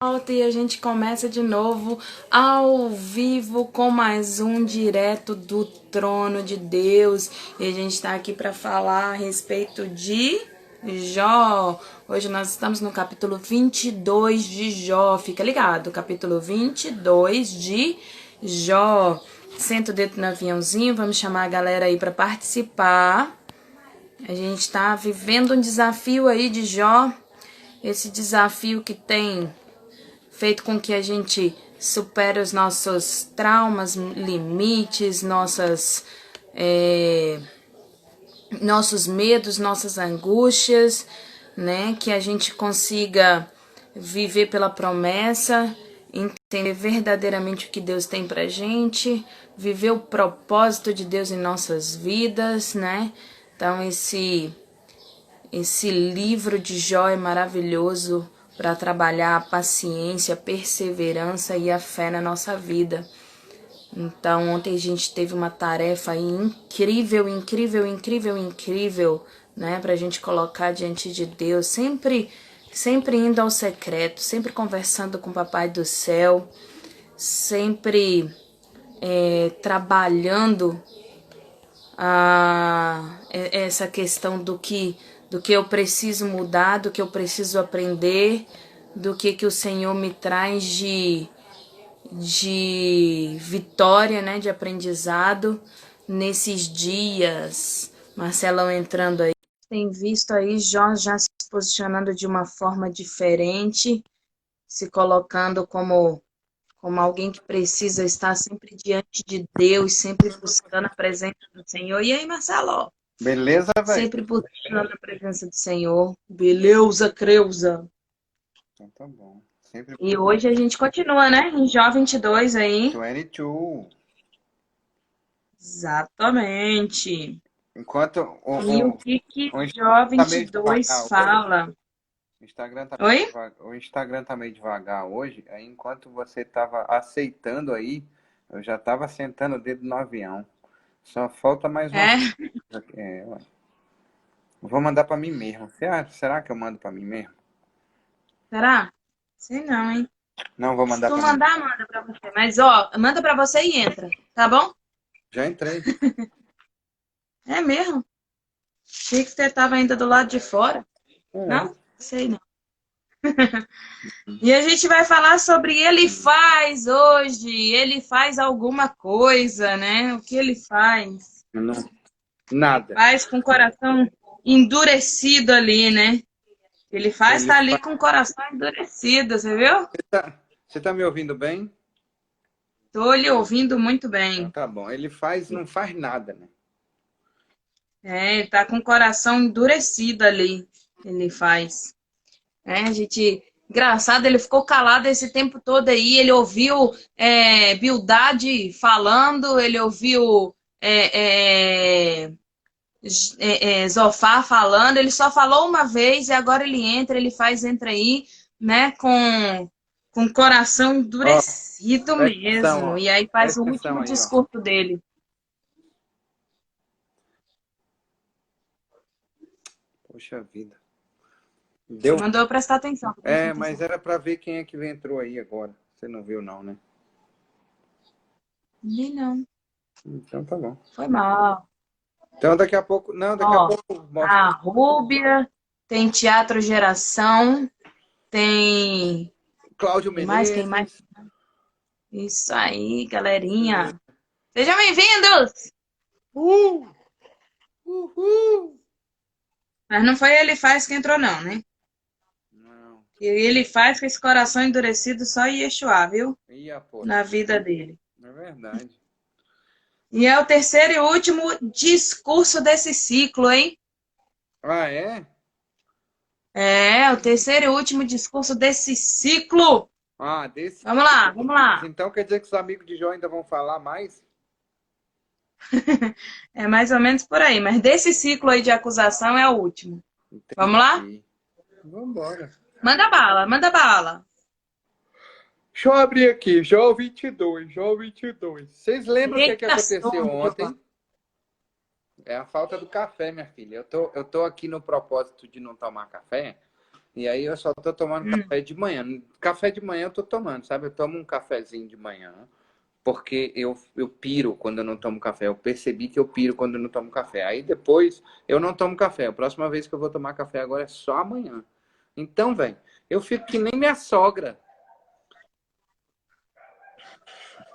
Volta e a gente começa de novo ao vivo com mais um direto do trono de Deus. E a gente está aqui para falar a respeito de Jó. Hoje nós estamos no capítulo 22 de Jó. Fica ligado, capítulo 22 de Jó. Senta o dedo no aviãozinho, vamos chamar a galera aí para participar. A gente está vivendo um desafio aí de Jó. Esse desafio que tem feito com que a gente supere os nossos traumas, limites, nossos medos, nossas angústias, né? Que a gente consiga viver pela promessa, entender verdadeiramente o que Deus tem pra gente, viver o propósito de Deus em nossas vidas, né? Então esse livro de Jó é maravilhoso para trabalhar a paciência, a perseverança e a fé na nossa vida. Então, ontem a gente teve uma tarefa aí incrível, né, para a gente colocar diante de Deus, sempre indo ao secreto, sempre conversando com o Papai do Céu, sempre trabalhando essa questão do que eu preciso mudar, do que eu preciso aprender, do que o Senhor me traz de vitória, né, de aprendizado nesses dias. Marcelão entrando aí. Tem visto aí Jó já se posicionando de uma forma diferente, se colocando como alguém que precisa estar sempre diante de Deus, sempre buscando a presença do Senhor. E aí, Marcelo? Beleza, velho? Sempre buscando a presença do Senhor. Beleza, Creuza. Então tá bom. Sempre E hoje a gente continua, né? Em Jó 22 aí. 22. Exatamente. Enquanto E o que o Jó Instagram tá meio 22 devagar hoje. fala? O Instagram tá meio Oi? devagar, o Instagram tá meio devagar hoje. Aí enquanto você tava aceitando aí, eu já tava sentando o dedo no avião. Só falta mais uma É? coisa. Ué. Vou mandar pra mim mesmo. Será que eu mando pra mim mesmo? Será? Sei não, hein? Não, vou Se mandar tu pra mim. mandar, manda pra você. Mas, ó, manda pra você e entra, tá bom? Já entrei. É mesmo? Achei que você tava ainda do lado de fora. É. Não? Sei não. E a gente vai falar sobre ele faz hoje. Ele faz alguma coisa, né? O que ele faz? Não, nada. Faz com o coração endurecido ali, né? Ele faz Ele tá ali faz. com o coração endurecido, você viu? Você tá me ouvindo bem? Tô lhe ouvindo muito Então bem. tá bom. Ele faz, não faz nada, né? É, ele tá com o coração endurecido ali. Ele faz. É, a gente. Engraçado, ele ficou calado esse tempo todo aí. Ele ouviu Bildade falando, ele ouviu Zofar falando. Ele só falou uma vez e agora ele entra aí, né, com o coração Ó, endurecido presta atenção, mesmo. ó. E aí faz o Presta atenção último aí, ó. discurso dele. Poxa vida. Você Deu. mandou eu prestar atenção, tô prestando Mas atenção. era pra ver quem é que entrou aí agora. Você não viu não, né? Não, não. Então tá bom. Foi mal. Então daqui a pouco, não, daqui a Ó, pouco mostra. a Rúbia, tem Teatro Geração, tem. Cláudio Quem mais? Quem mais? Menezes. Isso aí, galerinha. Sejam bem-vindos! Uh! Uhul! Mas não foi ele faz que entrou, não, né? Não. E ele faz com esse coração endurecido só Yeshua, viu? Ih, Na aposto. vida dele. É verdade. E é o terceiro e último discurso desse ciclo, hein? Ah, é? É, o terceiro e último discurso desse ciclo. Ah, desse. Vamos lá, vamos lá. Então quer dizer que os amigos de Jó ainda vão falar mais? É mais ou menos por aí, mas desse ciclo aí de acusação é o último. Vamos lá? Entendi. Vambora. Manda bala, manda bala. Deixa eu abrir aqui, Jó 22, Jó 22. Vocês lembram o que Eita, aconteceu sombra. ontem? É a falta do café, minha filha. Eu tô aqui no propósito de não tomar café, E aí eu só tô tomando Hum. café de manhã. Café de manhã eu tô tomando, sabe? Eu tomo um cafezinho de manhã, porque eu piro quando eu não tomo café. Eu percebi que eu piro quando eu não tomo café. Aí depois eu não tomo café. A próxima vez que eu vou tomar café agora é só amanhã. Então, velho, eu fico que nem minha sogra.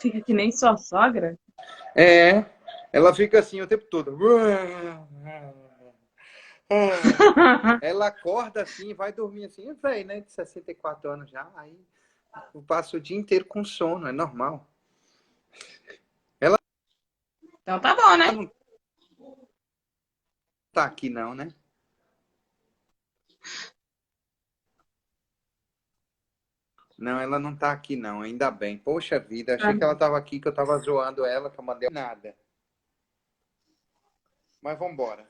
Fica que nem sua sogra? É, ela fica assim o tempo todo. Ela acorda assim, vai dormir assim, velho, né? De 64 anos já. Aí eu passo o dia inteiro com sono, é normal. Ela Então tá bom, né? não tá aqui não, né? Não, ela não tá aqui não, ainda bem. Poxa vida, achei que ela tava aqui, que eu tava zoando ela, que eu mandei nada. Mas vambora.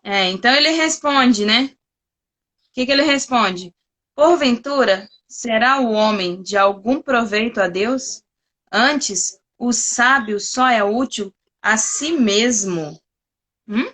Então ele responde, né? O que que ele responde? Porventura, será o homem de algum proveito a Deus? Antes, o sábio só é útil a si mesmo. Hum?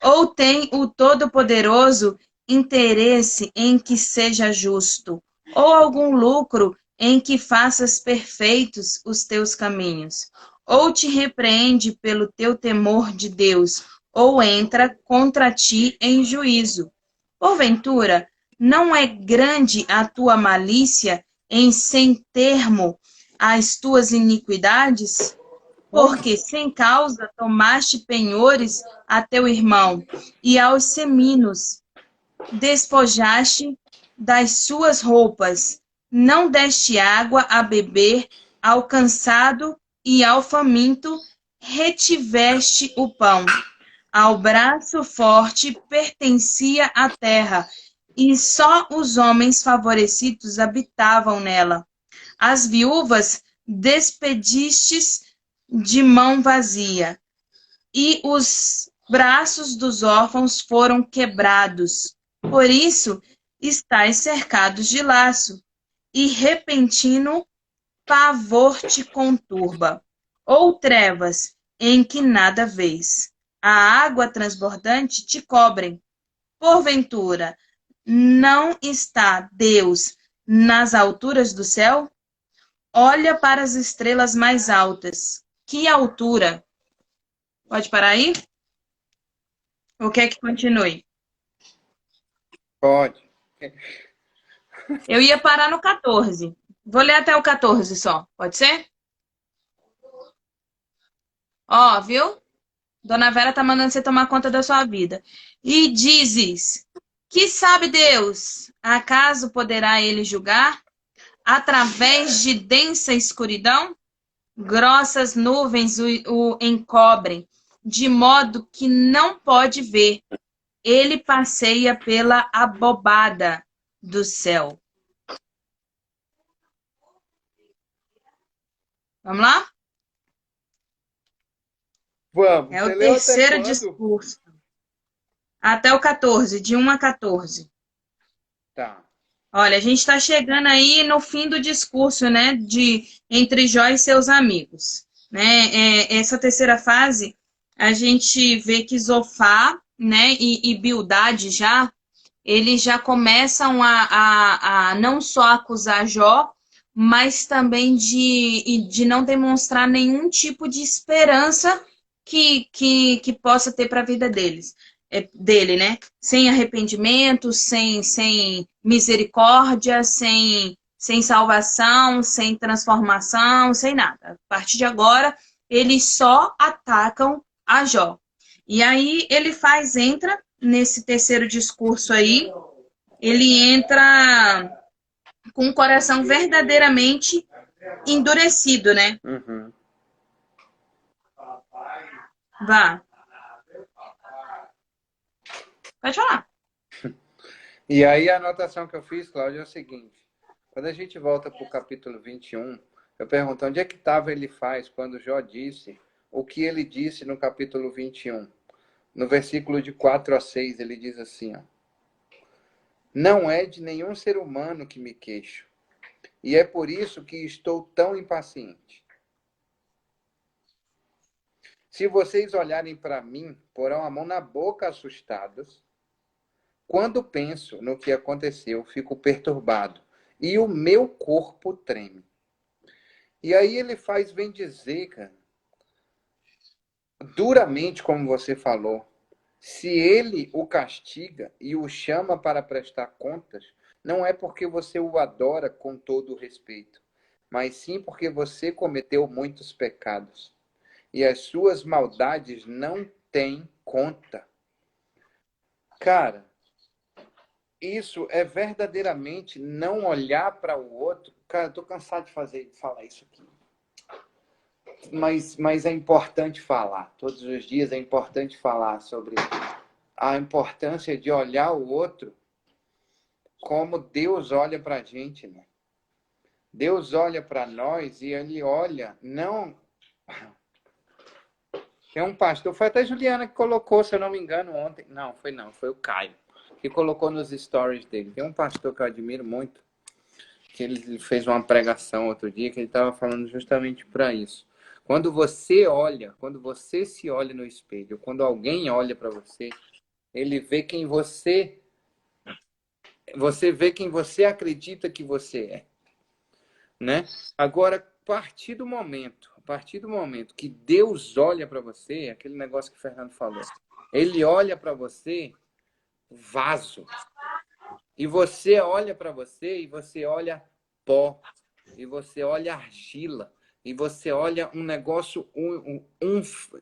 Ou tem o Todo-Poderoso interesse em que seja justo, ou algum lucro em que faças perfeitos os teus caminhos, ou te repreende pelo teu temor de Deus, ou entra contra ti em juízo. Porventura, não é grande a tua malícia em sem termo as tuas iniquidades? Porque sem causa tomaste penhores a teu irmão, e aos seminos despojaste das suas roupas. Não deste água a beber ao cansado, e ao faminto retiveste o pão. Ao braço forte pertencia a terra, e só os homens favorecidos habitavam nela. As viúvas despedistes de mão vazia, e os braços dos órfãos foram quebrados. Por isso estáis cercados de laço, e repentino pavor te conturba, ou trevas em que nada vês. A água transbordante te cobrem. Porventura, não está Deus nas alturas do céu? Olha para as estrelas mais altas. Que altura! Pode parar aí? Ou quer que continue? Pode. Eu ia parar no 14. Vou ler até o 14 só. Pode ser? Ó, viu? Dona Vera tá mandando você tomar conta da sua vida. E dizes: que sabe Deus? Acaso poderá ele julgar? Através de densa escuridão? Grossas nuvens o encobrem, de modo que não pode ver. Ele passeia pela abobada do céu. Vamos lá? Vamos. É o Você leu até terceiro quando? discurso. Até o 14, de 1 a 14. Tá. Olha, a gente está chegando aí no fim do discurso, né, de entre Jó e seus amigos, né? Essa terceira fase, a gente vê que Zofá, né, e Bildade já, eles já começam a não só acusar Jó, mas também de não demonstrar nenhum tipo de esperança que possa ter para a vida dele, né? Sem arrependimento, sem misericórdia, sem salvação, sem transformação, sem nada. A partir de agora, eles só atacam a Jó. E aí entra nesse terceiro discurso aí, ele entra com o coração verdadeiramente endurecido, né? Uhum. Vá, pode falar. E aí a anotação que eu fiz, Cláudio, é o seguinte. Quando a gente volta para o capítulo 21, eu pergunto onde é que estava ele faz quando Jó disse o que ele disse no capítulo 21. No versículo de 4 a 6, ele diz assim, ó. Não é de nenhum ser humano que me queixo, e é por isso que estou tão impaciente. Se vocês olharem para mim, porão a mão na boca assustados, Quando penso no que aconteceu, fico perturbado e o meu corpo treme. E aí ele vem dizer, cara, duramente, como você falou, se ele o castiga e o chama para prestar contas, não é porque você o adora com todo o respeito, mas sim porque você cometeu muitos pecados e as suas maldades não têm conta. Cara, isso é verdadeiramente não olhar para o outro. Cara, estou cansado de falar isso aqui. Mas é importante falar. Todos os dias é importante falar sobre a importância de olhar o outro como Deus olha para a gente, né? Deus olha para nós e ele olha, não... Tem um pastor, foi até a Juliana que colocou, se eu não me engano, ontem. Não, foi o Caio, que colocou nos stories dele. Tem um pastor que eu admiro muito, que ele fez uma pregação outro dia, que ele estava falando justamente para isso. Quando você se olha no espelho, quando alguém olha para você, ele vê quem você vê quem você acredita que você é, né? Agora, a partir do momento que Deus olha para você, aquele negócio que o Fernando falou, ele olha para você vaso. E você olha para você e você olha pó, e você olha argila, e você olha um negócio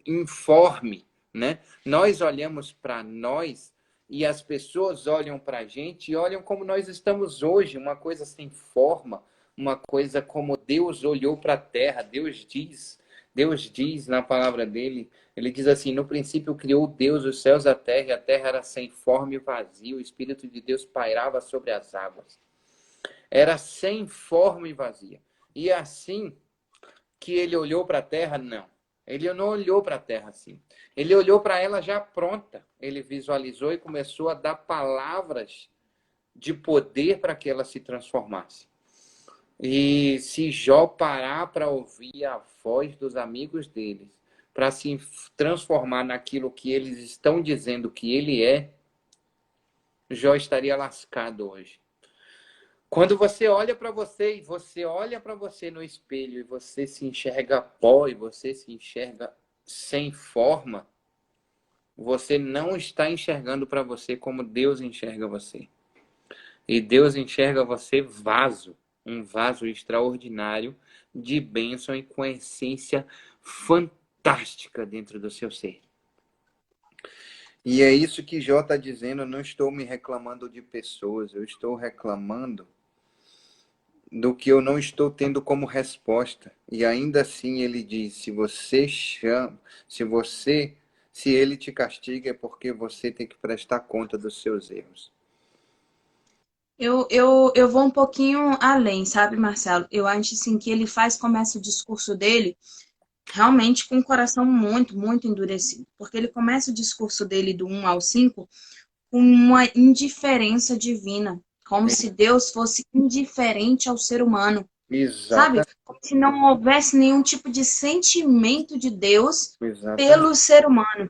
informe, né? Nós olhamos para nós e as pessoas olham para a gente e olham como nós estamos hoje, uma coisa sem forma, uma coisa como Deus olhou para a terra. Deus diz na palavra dele, ele diz assim: no princípio criou Deus os céus e a terra era sem forma e vazia, o Espírito de Deus pairava sobre as águas. Era sem forma e vazia. E assim que ele olhou para a terra, não. Ele não olhou para a terra assim. Ele olhou para ela já pronta. Ele visualizou e começou a dar palavras de poder para que ela se transformasse. E se Jó parar para ouvir a voz dos amigos deles, para se transformar naquilo que eles estão dizendo que ele é, Jó estaria lascado hoje. Quando você olha para você e você olha para você no espelho e você se enxerga pó e você se enxerga sem forma, você não está enxergando para você como Deus enxerga você. E Deus enxerga você vaso, um vaso extraordinário de bênção e com essência fantástica dentro do seu ser. E é isso que Jó está dizendo: eu não estou me reclamando de pessoas, eu estou reclamando do que eu não estou tendo como resposta. E ainda assim ele diz: se ele te castiga é porque você tem que prestar conta dos seus erros. Eu vou um pouquinho além, sabe, Marcelo? Eu acho assim que ele começa o discurso dele realmente com o coração muito, muito endurecido. Porque ele começa o discurso dele do 1 ao 5 com uma indiferença divina. Como se Deus fosse indiferente ao ser humano. Sabe? Exata, Como se não houvesse nenhum tipo de sentimento de Deus exatamente. pelo ser humano.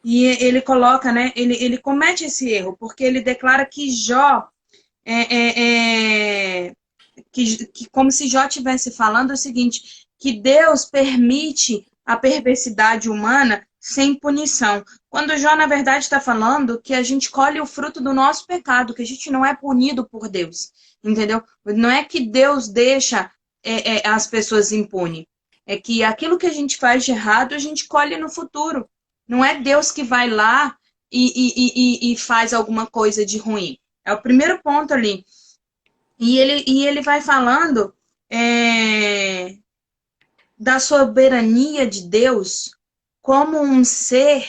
E ele coloca, né? Ele comete esse erro, porque ele declara que Jó que como se Jó estivesse falando o seguinte, que Deus permite a perversidade humana sem punição. Quando Jó, na verdade, está falando que a gente colhe o fruto do nosso pecado, que a gente não é punido por Deus, entendeu? Não é que Deus deixa as pessoas impunes, é que aquilo que a gente faz de errado, a gente colhe no futuro. Não é Deus que vai lá e faz alguma coisa de ruim. É o primeiro ponto ali. E ele vai falando da soberania de Deus como um ser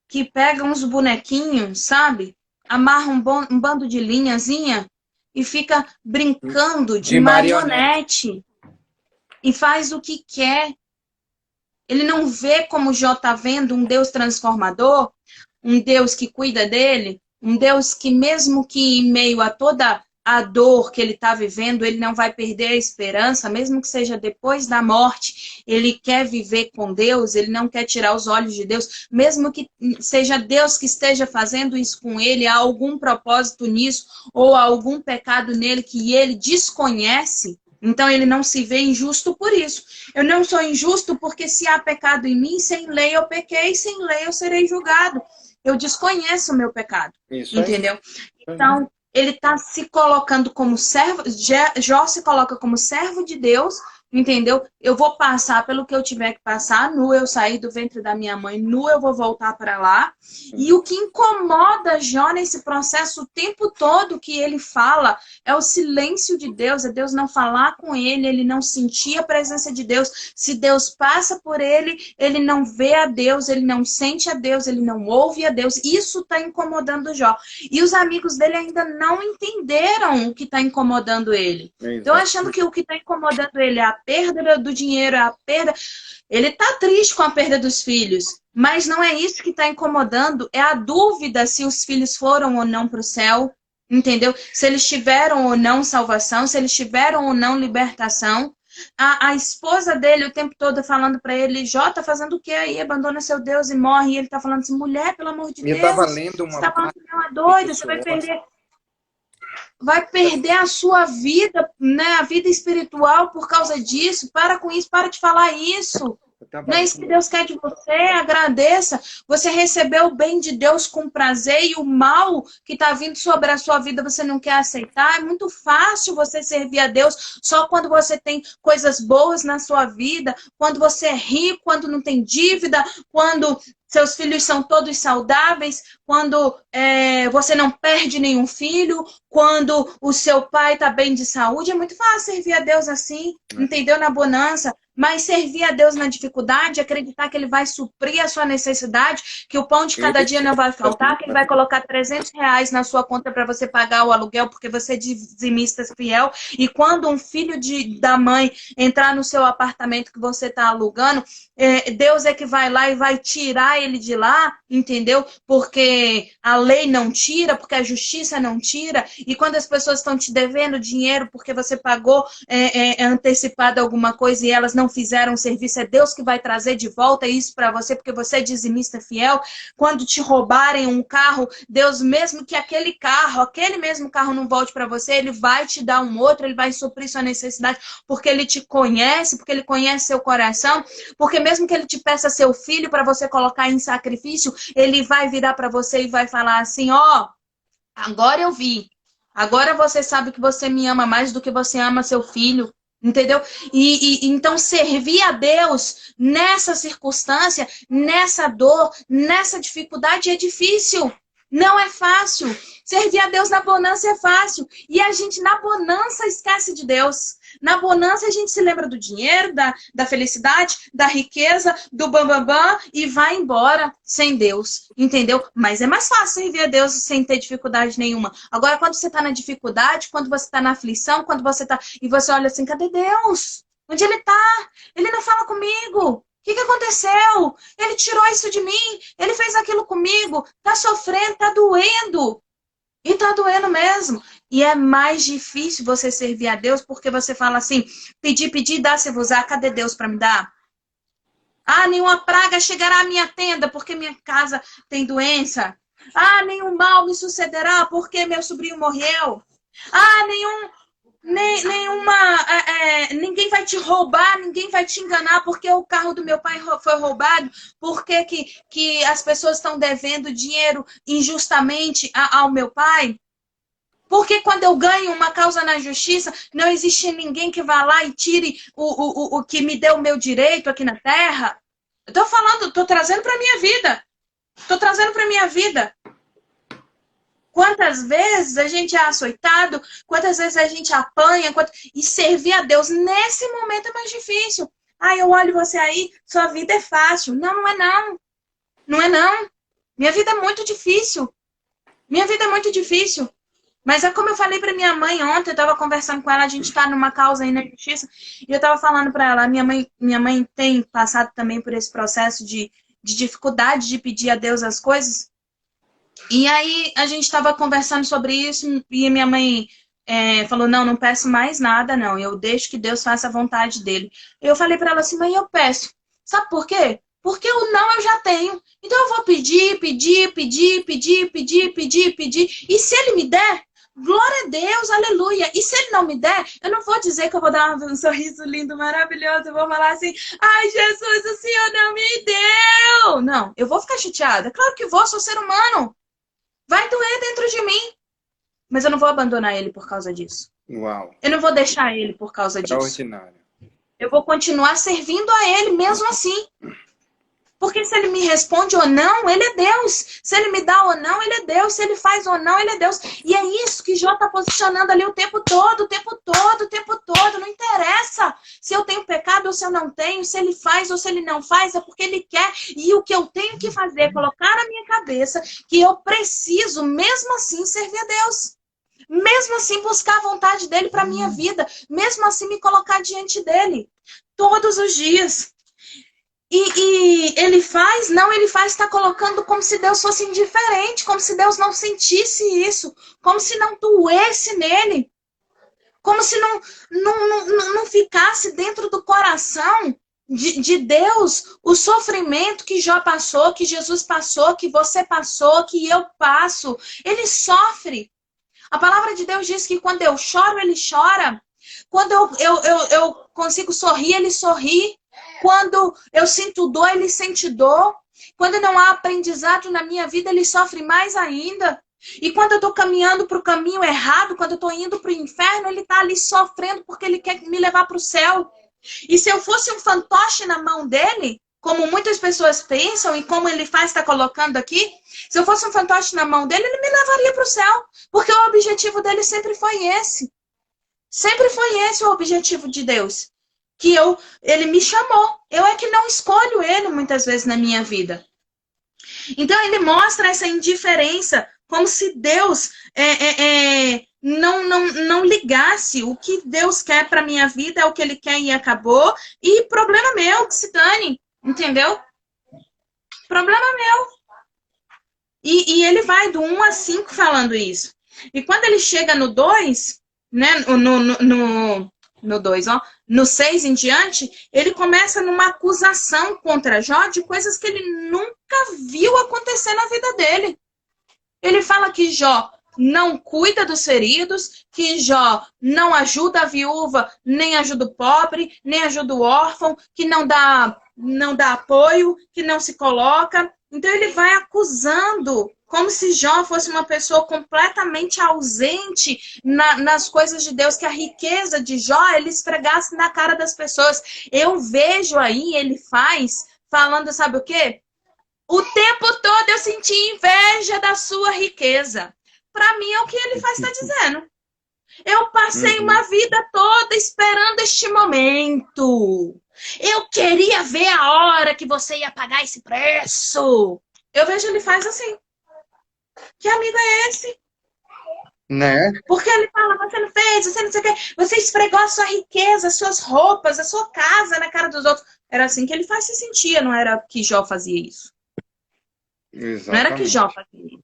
que pega uns bonequinhos, sabe? Amarra um bando de linhazinha e fica brincando de De marionete. marionete e faz o que quer. Ele não vê como Jó está vendo um Deus transformador, um Deus que cuida dele, um Deus que mesmo que em meio a toda a dor que ele está vivendo, ele não vai perder a esperança, mesmo que seja depois da morte, ele quer viver com Deus, ele não quer tirar os olhos de Deus, mesmo que seja Deus que esteja fazendo isso com ele, há algum propósito nisso, ou há algum pecado nele que ele desconhece, então ele não se vê injusto por isso. Eu não sou injusto porque se há pecado em mim, sem lei eu pequei, sem lei eu serei julgado. Eu desconheço o meu pecado, Isso aí. entendeu? Então, ele está se colocando como servo, Jó se coloca como servo de Deus, entendeu? Eu vou passar pelo que eu tiver que passar, nu eu saí do ventre da minha mãe, nu eu vou voltar para lá. E o que incomoda Jó nesse processo o tempo todo que ele fala é o silêncio de Deus, é Deus não falar com ele, ele não sentir a presença de Deus. Se Deus passa por ele, ele não vê a Deus, ele não sente a Deus, ele não ouve a Deus. Isso está incomodando Jó. E os amigos dele ainda não entenderam o que está incomodando ele. Estão achando que o que está incomodando ele é a perda do dinheiro, é a perda... Ele está triste com a perda dos filhos, mas não é isso que está incomodando, é a dúvida se os filhos foram ou não para o céu, entendeu? Se eles tiveram ou não salvação, se eles tiveram ou não libertação. A esposa dele o tempo todo falando para ele, Jó, tá fazendo o que aí? Abandona seu Deus e morre. E ele tá falando assim, mulher, pelo amor de Eu Deus, estava lendo você uma tá falando parte que não é doida, você disso vai perder a sua vida, né? A vida espiritual por causa disso. Para com isso, para de falar isso. Não é isso que Deus quer de você, agradeça. Você recebeu o bem de Deus com prazer e o mal que está vindo sobre a sua vida você não quer aceitar. É muito fácil você servir a Deus só quando você tem coisas boas na sua vida, quando você é rico, quando não tem dívida, quando seus filhos são todos saudáveis, quando você não perde nenhum filho, quando o seu pai está bem de saúde. É muito fácil servir a Deus assim, entendeu? Na bonança. Mas servir a Deus na dificuldade, acreditar que Ele vai suprir a sua necessidade, que o pão de cada dia não vai faltar, que Ele vai colocar R$ 300 na sua conta para você pagar o aluguel, porque você é dizimista fiel. E quando um filho da mãe entrar no seu apartamento que você está alugando, Deus é que vai lá e vai tirar ele de lá, entendeu? Porque a lei não tira, porque a justiça não tira. E quando as pessoas estão te devendo dinheiro porque você pagou antecipado alguma coisa e elas não fizeram o serviço, é Deus que vai trazer de volta isso para você, porque você é dizimista fiel. Quando te roubarem um carro, Deus, mesmo que aquele mesmo carro não volte para você, Ele vai te dar um outro, Ele vai suprir sua necessidade, porque Ele te conhece, porque Ele conhece seu coração, porque mesmo que Ele te peça seu filho para você colocar em sacrifício, Ele vai virar para você e vai falar assim, ó, agora eu vi, agora você sabe que você me ama mais do que você ama seu filho. Entendeu? Então servir a Deus nessa circunstância, nessa dor, nessa dificuldade é difícil. Não é fácil. Servir a Deus na bonança é fácil. E a gente na bonança esquece de Deus. Na bonança a gente se lembra do dinheiro, da felicidade, da riqueza, do bambambam e vai embora sem Deus, entendeu? Mas é mais fácil servir a Deus sem ter dificuldade nenhuma. Agora, quando você está na dificuldade, quando você está na aflição, quando você está... E você olha assim, cadê Deus? Onde Ele está? Ele não fala comigo. O que aconteceu? Ele tirou isso de mim. Ele fez aquilo comigo. Tá sofrendo, tá doendo. E tá doendo mesmo. E é mais difícil você servir a Deus porque você fala assim, pedir, dá-se-vos-á, cadê Deus para me dar? Ah, nenhuma praga chegará à minha tenda porque minha casa tem doença. Ah, nenhum mal me sucederá porque meu sobrinho morreu. Ah, ninguém vai te roubar, ninguém vai te enganar porque o carro do meu pai foi roubado, porque que as pessoas estão devendo dinheiro injustamente ao meu pai. Porque quando eu ganho uma causa na justiça, não existe ninguém que vá lá e tire o que me deu o meu direito aqui na terra. Eu tô falando, tô trazendo para minha vida. Tô trazendo para minha vida. Quantas vezes a gente é açoitado, quantas vezes a gente apanha, e servir a Deus nesse momento é mais difícil. Ah, eu olho você aí, sua vida é fácil. Não, não é não. Não é não. Minha vida é muito difícil. Minha vida é muito difícil. Mas é como eu falei para minha mãe ontem, eu estava conversando com ela, a gente está numa causa aí na justiça, e eu estava falando para ela, minha mãe tem passado também por esse processo de dificuldade de pedir a Deus as coisas. E aí a gente estava conversando sobre isso e minha mãe falou, não, não peço mais nada, não. Eu deixo que Deus faça a vontade dele. Eu falei para ela assim, mãe, eu peço. Sabe por quê? Porque o não eu já tenho. Então eu vou pedir, pedir, pedir, pedir, pedir, pedir, pedir. E se ele me der, glória a Deus, aleluia. E se ele não me der, eu não vou dizer que eu vou dar um sorriso lindo, maravilhoso. Eu vou falar assim, ai, Jesus, o Senhor não me deu. Não, eu vou ficar chateada. Claro que vou, sou ser humano. Vai doer dentro de mim. Mas eu não vou abandonar ele por causa disso. Uau. Eu não vou deixar ele por causa disso. Extraordinário. Eu vou continuar servindo a ele mesmo assim. Porque se ele me responde ou não, ele é Deus. Se ele me dá ou não, ele é Deus. Se ele faz ou não, ele é Deus. E é isso que Jó está posicionando ali o tempo todo, o tempo todo, o tempo todo. Não interessa se eu tenho pecado ou se eu não tenho, se ele faz ou se ele não faz, é porque ele quer. E o que eu tenho que fazer é colocar na minha cabeça que eu preciso, mesmo assim, servir a Deus. Mesmo assim, buscar a vontade dele para minha vida. Mesmo assim, me colocar diante dele. Todos os dias. E ele faz, está colocando como se Deus fosse indiferente, como se Deus não sentisse isso, como se não doesse nele, como se não ficasse dentro do coração de Deus o sofrimento que Jó passou, que Jesus passou, que você passou, que eu passo. Ele sofre. A palavra de Deus diz que quando eu choro, ele chora. Quando eu consigo sorrir, ele sorri. Quando eu sinto dor, ele sente dor. Quando não há aprendizado na minha vida, ele sofre mais ainda. E quando eu estou caminhando para o caminho errado, quando eu estou indo para o inferno, ele está ali sofrendo porque ele quer me levar para o céu. E se eu fosse um fantoche na mão dele, como muitas pessoas pensam e como ele faz, está colocando aqui, se eu fosse um fantoche na mão dele, ele me levaria para o céu. Porque o objetivo dele sempre foi esse. Sempre foi esse o objetivo de Deus. Que ele me chamou. Eu é que não escolho ele muitas vezes na minha vida. Então ele mostra essa indiferença, como se Deus não ligasse. O que Deus quer para minha vida é o que ele quer e acabou. E problema meu, que se dane. Entendeu? Problema meu. E ele vai do 1 a 5 falando isso. E quando ele chega no 2, né, no 2, ó, no 6 em diante, ele começa numa acusação contra Jó de coisas que ele nunca viu acontecer na vida dele. Ele fala que Jó não cuida dos feridos, que Jó não ajuda a viúva, nem ajuda o pobre, nem ajuda o órfão, que não dá apoio, que não se coloca. Então ele vai acusando, como se Jó fosse uma pessoa completamente ausente nas coisas de Deus, que a riqueza de Jó ele esfregasse na cara das pessoas. Eu vejo aí, ele falando, sabe o quê? O tempo todo eu senti inveja da sua riqueza. Para mim é o que ele está dizendo. Eu passei uma vida toda esperando este momento. Eu queria ver a hora que você ia pagar esse preço. Eu vejo ele faz assim. Que amigo é esse? Né? Porque ele fala, você não fez, você não sei o quê. Você esfregou a sua riqueza, as suas roupas, a sua casa na cara dos outros. Era assim que ele se sentia, não era que Jó fazia isso. Exatamente. Não era que Jó fazia isso.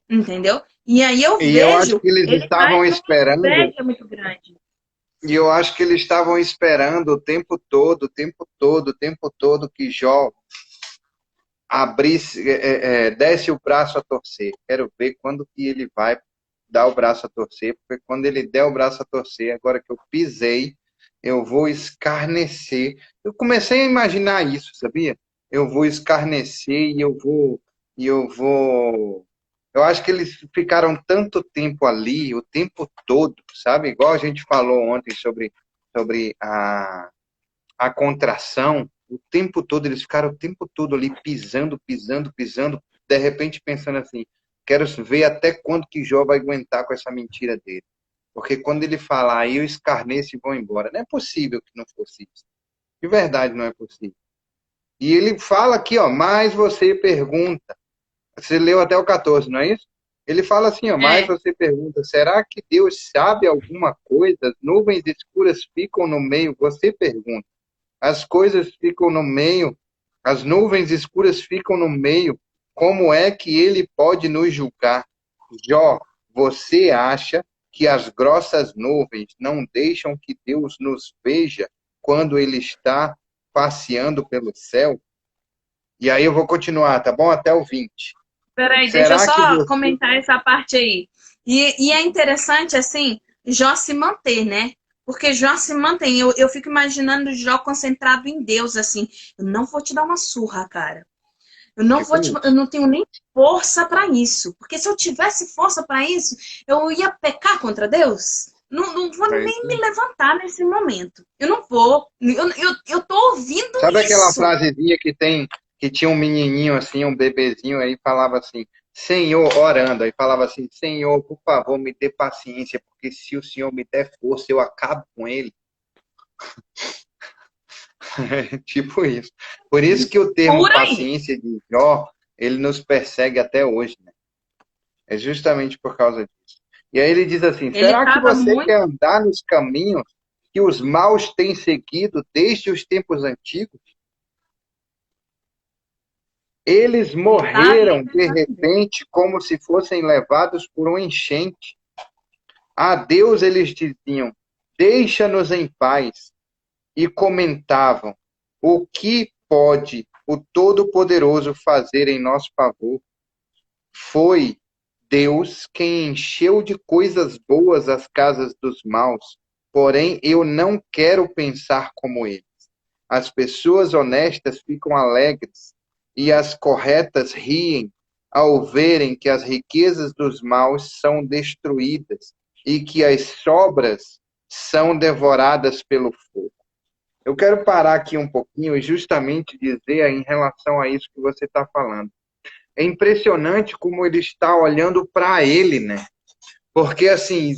Entendeu? E aí eu vejo... eu acho que eles estavam esperando... É muito grande. E eu acho que eles estavam esperando o tempo todo que Jó abrisse, desse o braço a torcer. Quero ver quando que ele vai dar o braço a torcer, porque quando ele der o braço a torcer, agora que eu pisei, eu vou escarnecer. Eu comecei a imaginar isso, sabia? Eu vou escarnecer e eu vou... Eu acho que eles ficaram tanto tempo ali, o tempo todo, sabe? Igual a gente falou ontem sobre a contração. O tempo todo, eles ficaram o tempo todo ali pisando. De repente pensando assim, quero ver até quando que Jó vai aguentar com essa mentira dele. Porque quando ele falar, eu escarneço e vou embora. Não é possível que não fosse isso. De verdade não é possível. E ele fala aqui, ó, mas você pergunta. Você leu até o 14, não é isso? Ele fala assim, ó, mas você pergunta, será que Deus sabe alguma coisa? As nuvens escuras ficam no meio. Você pergunta. As coisas ficam no meio, as nuvens escuras ficam no meio. Como é que ele pode nos julgar? Jó, você acha que as grossas nuvens não deixam que Deus nos veja quando Ele está passeando pelo céu? E aí eu vou continuar, tá bom? Até o 20. Peraí, deixa eu Será que só você... comentar essa parte aí. E é interessante, assim, Jó se manter, né? Porque Jó se mantém. Eu fico imaginando Jó concentrado em Deus, assim. Eu não vou te dar uma surra, cara. Tipo Eu isso. não tenho nem força para isso. Porque se eu tivesse força para isso, eu ia pecar contra Deus. Não vou É nem isso me aí. levantar nesse momento. Eu não vou. Eu tô ouvindo Sabe aquela isso. frasezinha que tinha um menininho assim, um bebezinho, aí falava assim, Senhor, orando, aí falava assim, Senhor, por favor, me dê paciência, porque se o Senhor me der força, eu acabo com ele. Tipo isso. Por isso que o termo Por aí. paciência de Jó, ele nos persegue até hoje, né? É justamente por causa disso. E aí ele diz assim, Ele será que estava você muito. quer andar nos caminhos que os maus têm seguido desde os tempos antigos? Eles Ele estava morreram de pensando nisso. repente como se fossem levados por um enchente. A Deus eles diziam: deixa-nos em paz. E comentavam: o que pode o Todo-Poderoso fazer em nosso favor? Foi Deus quem encheu de coisas boas as casas dos maus. Porém, eu não quero pensar como eles. As pessoas honestas ficam alegres e as corretas riem ao verem que as riquezas dos maus são destruídas e que as sobras são devoradas pelo fogo. Eu quero parar aqui um pouquinho e justamente dizer em relação a isso que você está falando. É impressionante como ele está olhando para ele, né? Porque, assim,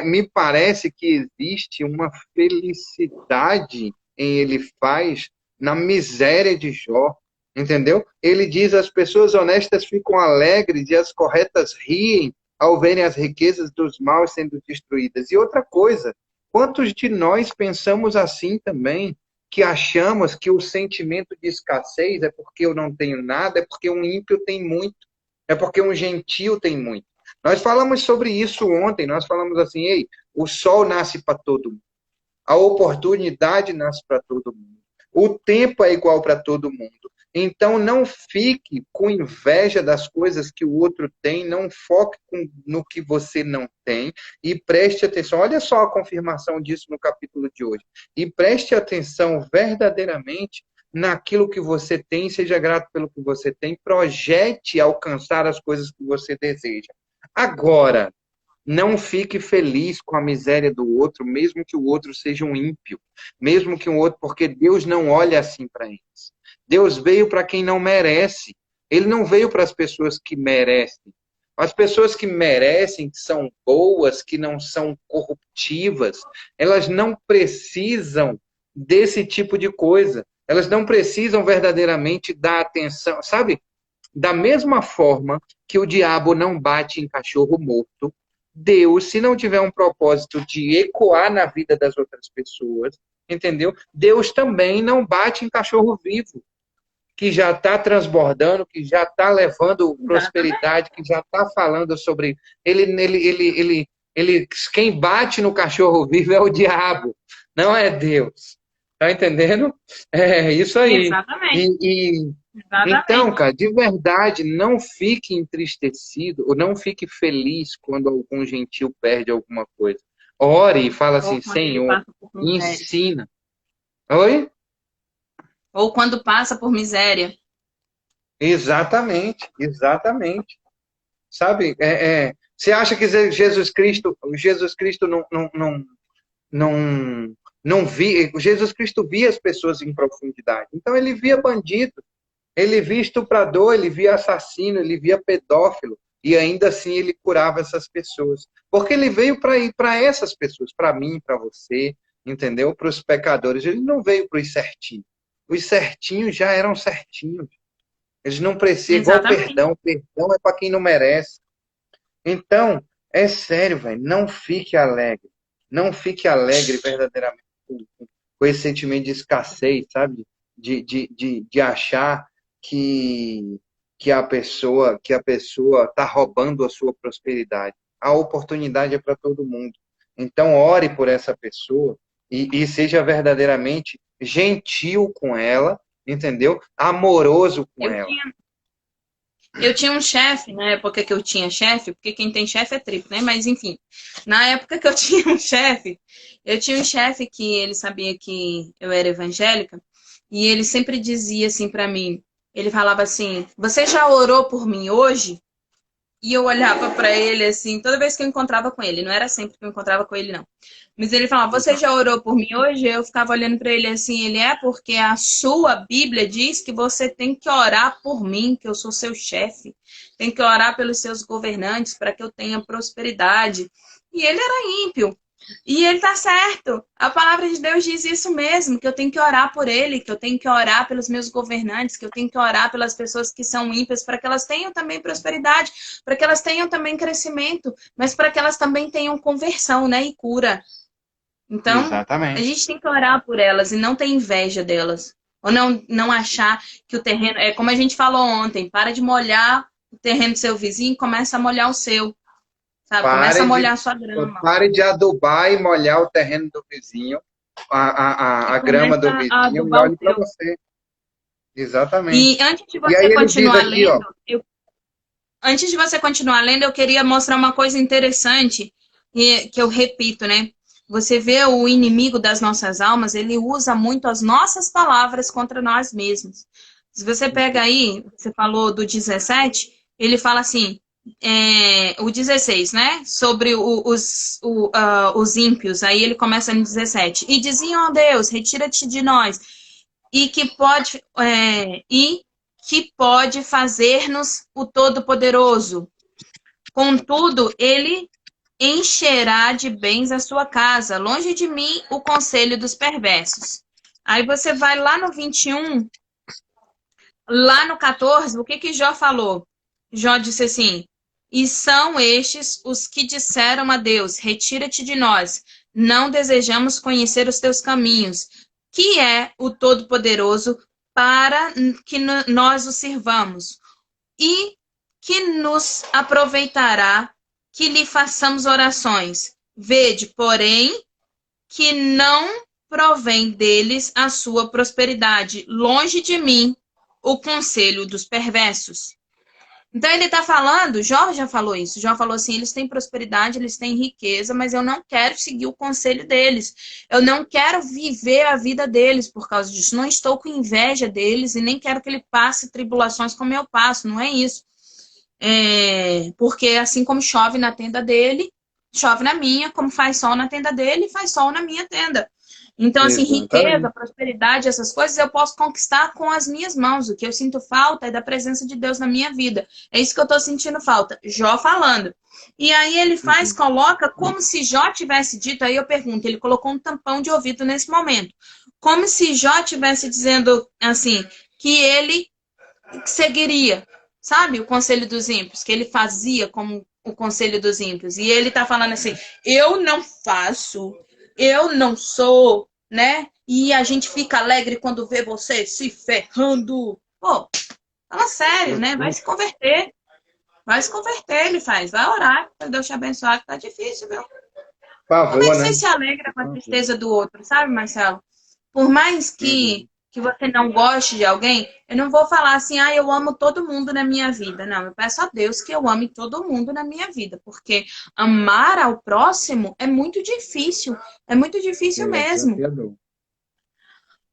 me parece que existe uma felicidade em ele faz na miséria de Jó, entendeu? Ele diz: as pessoas honestas ficam alegres e as corretas riem ao verem as riquezas dos maus sendo destruídas. E outra coisa, quantos de nós pensamos assim também? Que achamos que o sentimento de escassez é porque eu não tenho nada, é porque um ímpio tem muito, é porque um gentio tem muito. Nós falamos sobre isso ontem, nós falamos assim, ei, o sol nasce para todo mundo, a oportunidade nasce para todo mundo, o tempo é igual para todo mundo. Então não fique com inveja das coisas que o outro tem, não foque no que você não tem e preste atenção. Olha só a confirmação disso no capítulo de hoje. E preste atenção verdadeiramente naquilo que você tem, seja grato pelo que você tem, projete alcançar as coisas que você deseja. Agora, não fique feliz com a miséria do outro, mesmo que o outro seja um ímpio, mesmo que um outro, porque Deus não olha assim para eles. Deus veio para quem não merece. Ele não veio para as pessoas que merecem. As pessoas que merecem, que são boas, que não são corruptivas, elas não precisam desse tipo de coisa. Elas não precisam verdadeiramente dar atenção, sabe? Da mesma forma que o diabo não bate em cachorro morto, Deus, se não tiver um propósito de ecoar na vida das outras pessoas, entendeu? Deus também não bate em cachorro vivo, que já está transbordando, que já está levando Exatamente. prosperidade, que já está falando sobre. Quem bate no cachorro vivo é o diabo, não é Deus. Tá entendendo? É isso aí. Exatamente. E, então, Exatamente. cara, de verdade, não fique entristecido ou não fique feliz quando algum gentil perde alguma coisa. Ore e fala Ou assim, quando ele Senhor, passa por miséria. ensina. Oi? Ou quando passa por miséria. Exatamente, exatamente. Sabe? Você acha que Jesus Cristo não, não via, Jesus Cristo via as pessoas em profundidade. Então ele via bandido, ele via estuprador, ele via assassino, ele via pedófilo, e ainda assim ele curava essas pessoas. Porque ele veio para ir para essas pessoas, para mim, para você, entendeu? Para os pecadores. Ele não veio para os certinhos. Os certinhos já eram certinhos. Eles não precisam, igual Exatamente. perdão. Perdão é para quem não merece. Então, é sério, velho. Não fique alegre. Não fique alegre verdadeiramente com esse sentimento de escassez, sabe? De achar que, que a pessoa está roubando a sua prosperidade. a oportunidade é para todo mundo. Então, ore por essa pessoa e seja verdadeiramente gentil com ela, entendeu? Amoroso com Eu ela. tinha, eu tinha um chefe, na época que eu tinha chefe, porque quem tem chefe é triplo, né? Mas enfim, na época que eu tinha um chefe, eu tinha um chefe que ele sabia que eu era evangélica e ele sempre dizia assim para mim, ele falava assim: "Você já orou por mim hoje?" E eu olhava pra ele assim, toda vez que eu encontrava com ele, não era sempre que eu encontrava com ele, não. Mas ele falava: "Você já orou por mim hoje?" Eu ficava olhando pra ele assim, ele é porque a sua Bíblia diz que você tem que orar por mim, que eu sou seu chefe. Tem que orar pelos seus governantes para que eu tenha prosperidade. E ele era ímpio. E ele tá certo. A palavra de Deus diz isso mesmo, que eu tenho que orar por ele, que eu tenho que orar pelos meus governantes, que eu tenho que orar pelas pessoas que são ímpias, para que elas tenham também prosperidade, para que elas tenham também crescimento, mas para que elas também tenham conversão, né, e cura. Então, a Exatamente. gente tem que orar por elas e não ter inveja delas. Ou não achar que o terreno, é como a gente falou ontem, para de molhar o terreno do seu vizinho e começa a molhar o seu, sabe? Começa a Pare de, molhar a sua grama. pare de adubar e molhar o terreno do vizinho, E a grama do começa a vizinho, e adubar o olhe para seu. você. Exatamente. E antes de E aí você ele diz continuar aqui, ó, lendo, antes de você continuar lendo, eu queria mostrar uma coisa interessante que eu repito, né? Você vê o inimigo das nossas almas, ele usa muito as nossas palavras contra nós mesmos. Se você pega aí, você falou do 17, ele fala assim, o 16, né? Sobre os ímpios. Aí ele começa no 17. E diziam a Deus, retira-te de nós e que pode fazer-nos o Todo-Poderoso. Contudo, ele encherá de bens a sua casa, longe de mim o conselho dos perversos. Aí você vai lá no 21, lá no 14, o que que Jó falou? Jó disse assim: "E são estes os que disseram a Deus: retira-te de nós, não desejamos conhecer os teus caminhos, que é o Todo-Poderoso, para que nós o sirvamos, e que nos aproveitará que lhe façamos orações. Vede, porém, que não provém deles a sua prosperidade. Longe de mim o conselho dos perversos." Então ele está falando, Jó já falou isso, Jó falou assim, eles têm prosperidade, eles têm riqueza, mas eu não quero seguir o conselho deles. Eu não quero viver a vida deles por causa disso. Não estou com inveja deles e nem quero que ele passe tribulações como eu passo, não é isso. Porque assim como chove na tenda dele, chove na minha, como faz sol na tenda dele, faz sol na minha tenda. Então, assim, riqueza, exatamente. prosperidade, essas coisas eu posso conquistar com as minhas mãos. O que eu sinto falta é da presença de Deus na minha vida. É isso que eu tô sentindo falta. Jó falando. E aí ele faz, Uhum. coloca como se Jó tivesse dito, aí eu pergunto, ele colocou um tampão de ouvido nesse momento. Como se Jó tivesse dizendo assim, que ele seguiria, sabe, o conselho dos ímpios, que ele fazia como o conselho dos ímpios. E ele tá falando assim: eu não faço, eu não sou, né? E a gente fica alegre quando vê você se ferrando. Pô, fala sério, né? Vai se converter. Vai se converter, ele faz. Vai orar para Deus te abençoar, que tá difícil, viu? Por Como é que favor, você né? se alegra com a Por favor. tristeza do outro, sabe, Marcelo? Por mais que, Uhum. que você não goste de alguém, eu não vou falar assim, ah, eu amo todo mundo na minha vida. Não, eu peço a Deus que eu ame todo mundo na minha vida, porque amar ao próximo é muito difícil. É muito difícil É mesmo. desafiador.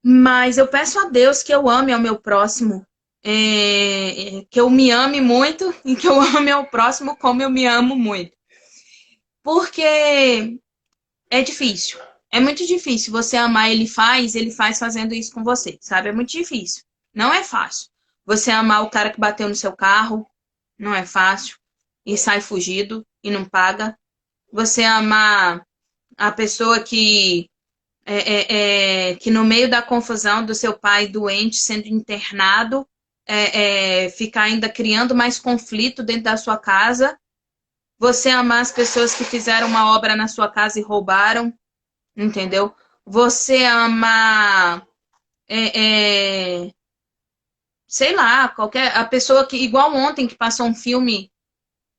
Mas eu peço a Deus que eu ame ao meu próximo, que eu me ame muito e que eu ame ao próximo como eu me amo muito. Porque é difícil. É muito difícil você amar ele faz fazendo isso com você, sabe? É muito difícil. Não é fácil. Você amar o cara que bateu no seu carro, não é fácil. E sai fugido e não paga. Você amar a pessoa que no meio da confusão do seu pai doente, sendo internado, ficar ainda criando mais conflito dentro da sua casa. Você amar as pessoas que fizeram uma obra na sua casa e roubaram. Entendeu? Você ama, sei lá, a pessoa que, igual ontem, que passou um filme.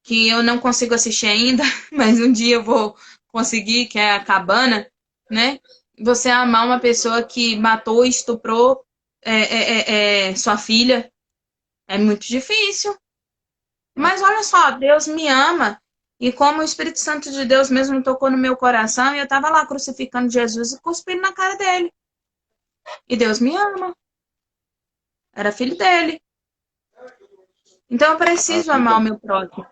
que eu não consigo assistir ainda, mas um dia eu vou conseguir, que é a Cabana, né? Você amar uma pessoa que matou, estuprou sua filha é muito difícil. Mas olha só, Deus me ama. E como o Espírito Santo de Deus mesmo tocou no meu coração, e eu estava lá crucificando Jesus e cuspindo na cara dele. E Deus me ama. Era filho dele. Então eu A preciso vida, amar o meu próximo.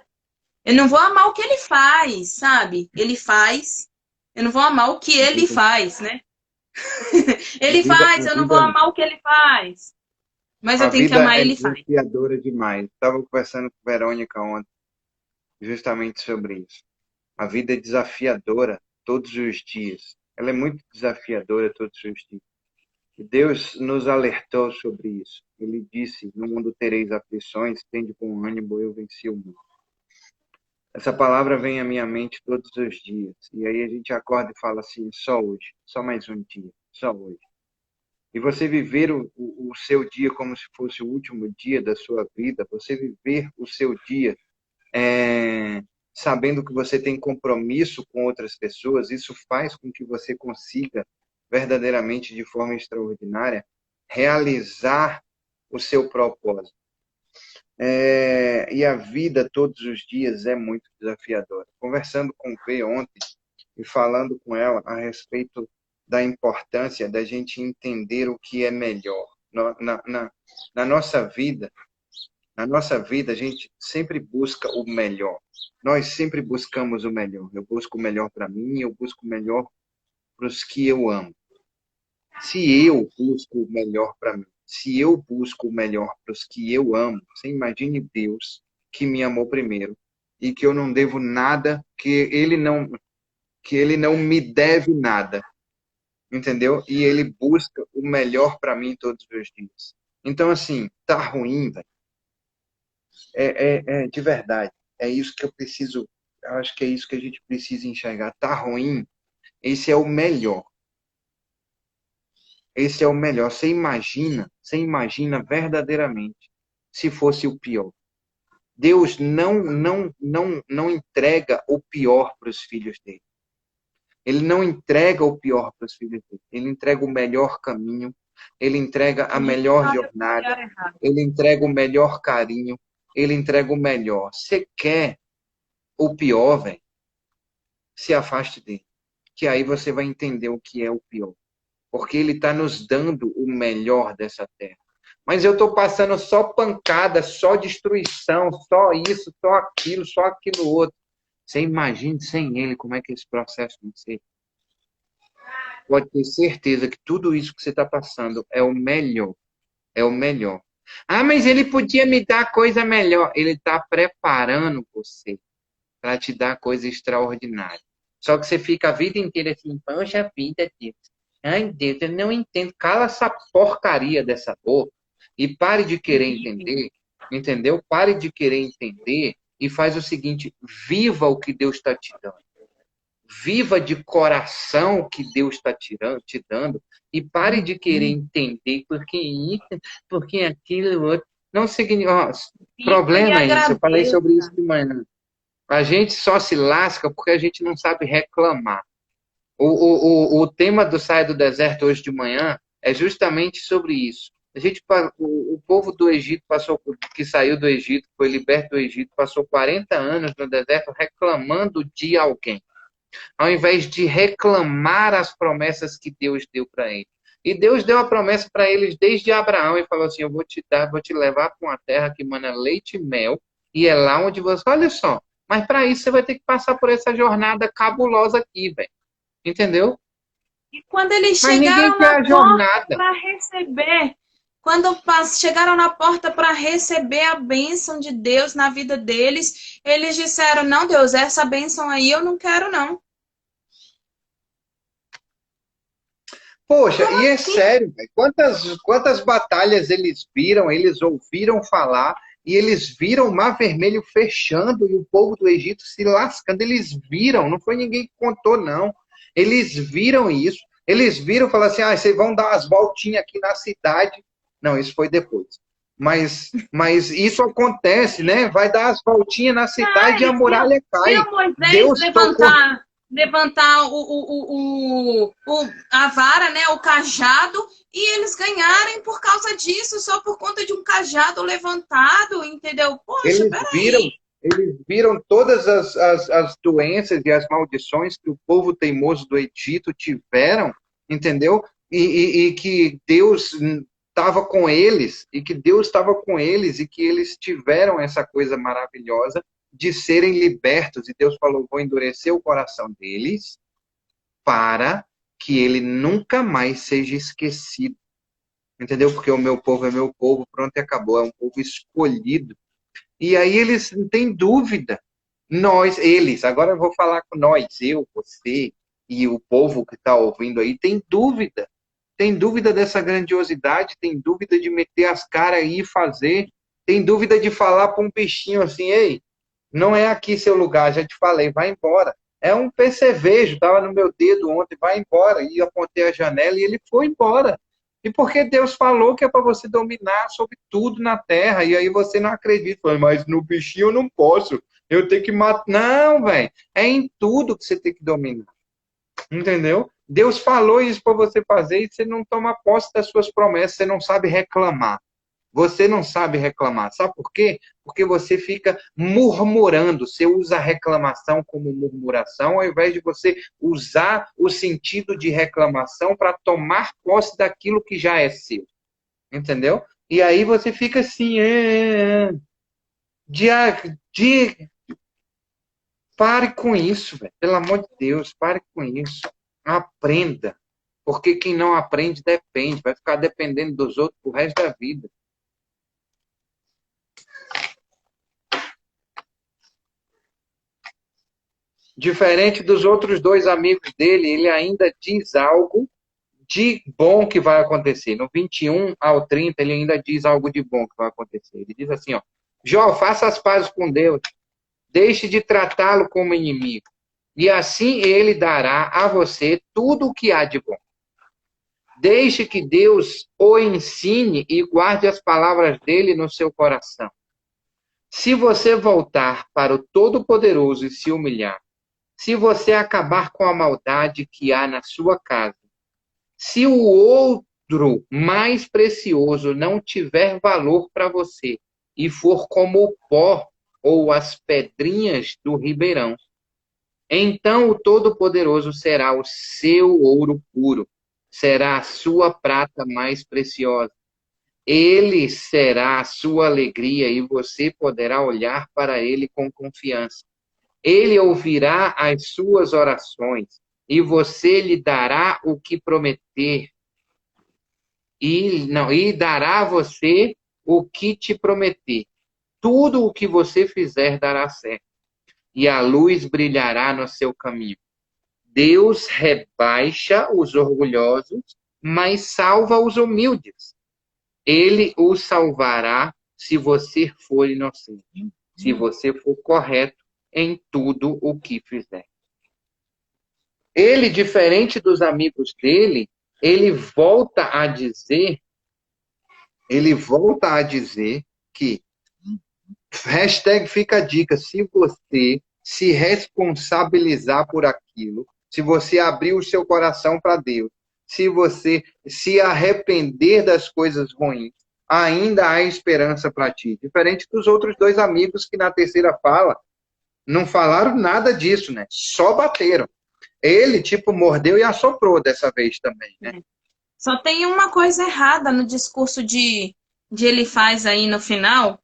Eu não vou amar o que ele faz, sabe? Ele faz. Eu não vou amar o que a ele vida, faz, né? a Ele vida, faz, a eu não vou vida, amar o que ele faz. Mas a eu tenho que vida amar é ele faz. desafiadora demais. Estava conversando com Verônica ontem, justamente sobre isso. A vida é desafiadora todos os dias. Ela é muito desafiadora todos os dias. E Deus nos alertou sobre isso. Ele disse: no mundo tereis aflições, tende bom ânimo, eu venci o mundo. Essa palavra vem à minha mente todos os dias. E aí a gente acorda e fala assim: só hoje, só mais um dia, só hoje. E você viver o seu dia como se fosse o último dia da sua vida, você viver o seu dia sabendo que você tem compromisso com outras pessoas, isso faz com que você consiga verdadeiramente, de forma extraordinária, realizar o seu propósito. E a vida todos os dias é muito desafiadora. Conversando com o P ontem e falando com ela a respeito da importância da gente entender o que é melhor. Na nossa vida, a gente sempre busca o melhor. Nós sempre buscamos o melhor. Eu busco o melhor para mim, eu busco o melhor para os que eu amo. Se eu busco o melhor para mim, se eu busco o melhor para os que eu amo, você imagine Deus que me amou primeiro e que eu não devo nada, que ele não me deve nada, entendeu? E ele busca o melhor para mim todos os dias. Então, assim, tá ruim, velho. De verdade. É isso que eu preciso. Eu acho que é isso que a gente precisa enxergar. Tá ruim. Esse é o melhor. Esse é o melhor. Você imagina verdadeiramente se fosse o pior. Deus não entrega o pior para os filhos dele. Ele não entrega o pior para os filhos dele. Ele entrega o melhor caminho. Ele entrega a Ele melhor sabe o jornada. melhor errado. Ele entrega o melhor carinho. Ele entrega o melhor. Você quer o pior, velho? Se afaste dele. Que aí você vai entender o que é o pior. Porque ele está nos dando o melhor dessa terra. Mas eu estou passando só pancada, só destruição, só isso, só aquilo outro. Você imagine sem ele como é que esse processo vai ser. Pode ter certeza que tudo isso que você está passando é o melhor. É o melhor. Ah, mas ele podia me dar coisa melhor. Ele está preparando você para te dar coisa extraordinária. Só que você fica a vida inteira assim, poxa vida, Deus. Ai, Deus, eu não entendo. Cala essa porcaria dessa boca e pare de querer entender, entendeu? Pare de querer entender e faz o seguinte, viva o que Deus está te dando. Viva de coração o que Deus está te dando e pare de querer entender porque isso, porque aquilo, outro. Não significa... Viva e Problema é isso. Eu falei sobre isso agradeça. de manhã. A gente só se lasca porque a gente não sabe reclamar. O tema do Saia do Deserto hoje de manhã é justamente sobre isso. O povo do Egito que saiu do Egito, foi liberto do Egito, passou 40 anos no deserto reclamando de alguém, ao invés de reclamar as promessas que Deus deu para eles. E Deus deu a promessa para eles desde Abraão e falou assim: eu vou te levar para uma terra que mana leite e mel, e é lá onde você. Olha só, mas para isso você vai ter que passar por essa jornada cabulosa aqui, velho. Entendeu? E quando eles Mas ninguém chegaram quer na a porta jornada. para receber, quando chegaram na porta para receber a bênção de Deus na vida deles, eles disseram: não, Deus, essa bênção aí eu não quero, não. Poxa, Como e é assim? sério, velho. Quantas batalhas eles viram, eles ouviram falar, e eles viram o Mar Vermelho fechando e o povo do Egito se lascando. Eles viram, não foi ninguém que contou, não. Eles viram isso. Eles viram e falaram assim: ah, vocês vão dar umas voltinhas aqui na cidade. Não, isso foi depois. mas isso acontece, né? Vai dar as voltinhas na cidade e a muralha cai. Viu Moisés Deus tocou. levantar a vara, né, o cajado, e eles ganharem por causa disso, só por conta de um cajado levantado, entendeu? Poxa, peraí. Eles viram todas as doenças e as maldições que o povo teimoso do Egito tiveram, entendeu? E que Deus estava com eles, e que Deus estava com eles, e que eles tiveram essa coisa maravilhosa de serem libertos. E Deus falou, vou endurecer o coração deles para que ele nunca mais seja esquecido. Entendeu? Porque o meu povo é meu povo, pronto, e acabou. É um povo escolhido. E aí eles não têm dúvida. Agora eu vou falar com nós, eu, você e o povo que está ouvindo aí, tem dúvida. Tem dúvida dessa grandiosidade, tem dúvida de meter as caras aí e fazer, tem dúvida de falar para um peixinho assim, ei, não é aqui seu lugar, já te falei, vai embora. É um percevejo, estava no meu dedo ontem, vai embora. E eu apontei a janela e ele foi embora. E porque Deus falou que é para você dominar sobre tudo na terra, e aí você não acredita, mas no bichinho eu não posso, eu tenho que matar. Não, velho, é em tudo que você tem que dominar. Entendeu? Deus falou isso para você fazer e você não toma posse das suas promessas, você não sabe reclamar. Você não sabe reclamar. Sabe por quê? Porque você fica murmurando. Você usa a reclamação como murmuração, ao invés de você usar o sentido de reclamação para tomar posse daquilo que já é seu. Entendeu? E aí você fica assim. Pare com isso, velho. Pelo amor de Deus, pare com isso. Aprenda. Porque quem não aprende depende. Vai ficar dependendo dos outros pro resto da vida. Diferente dos outros dois amigos dele, ele ainda diz algo de bom que vai acontecer. No 21 ao 30, ele ainda diz algo de bom que vai acontecer. Ele diz assim, ó, Jó, faça as pazes com Deus. Deixe de tratá-lo como inimigo. E assim ele dará a você tudo o que há de bom. Deixe que Deus o ensine e guarde as palavras dele no seu coração. Se você voltar para o Todo-Poderoso e se humilhar, se você acabar com a maldade que há na sua casa, se o outro mais precioso não tiver valor para você e for como o pó ou as pedrinhas do ribeirão, então o Todo-Poderoso será o seu ouro puro, será a sua prata mais preciosa. Ele será a sua alegria e você poderá olhar para ele com confiança. Ele ouvirá as suas orações e você lhe dará o que prometer. E dará a você o que te prometer. Tudo o que você fizer dará certo. E a luz brilhará no seu caminho. Deus rebaixa os orgulhosos, mas salva os humildes. Ele os salvará se você for inocente, se você for correto em tudo o que fizer. Ele, diferente dos amigos dele, ele volta a dizer que, hashtag fica a dica, se você se responsabilizar por aquilo, se você abrir o seu coração para Deus, se você se arrepender das coisas ruins, ainda há esperança para ti. Diferente dos outros dois amigos que na terceira fala, não falaram nada disso, né? Só bateram. Ele, mordeu e assoprou dessa vez também, né? Só tem uma coisa errada no discurso de ele faz aí no final,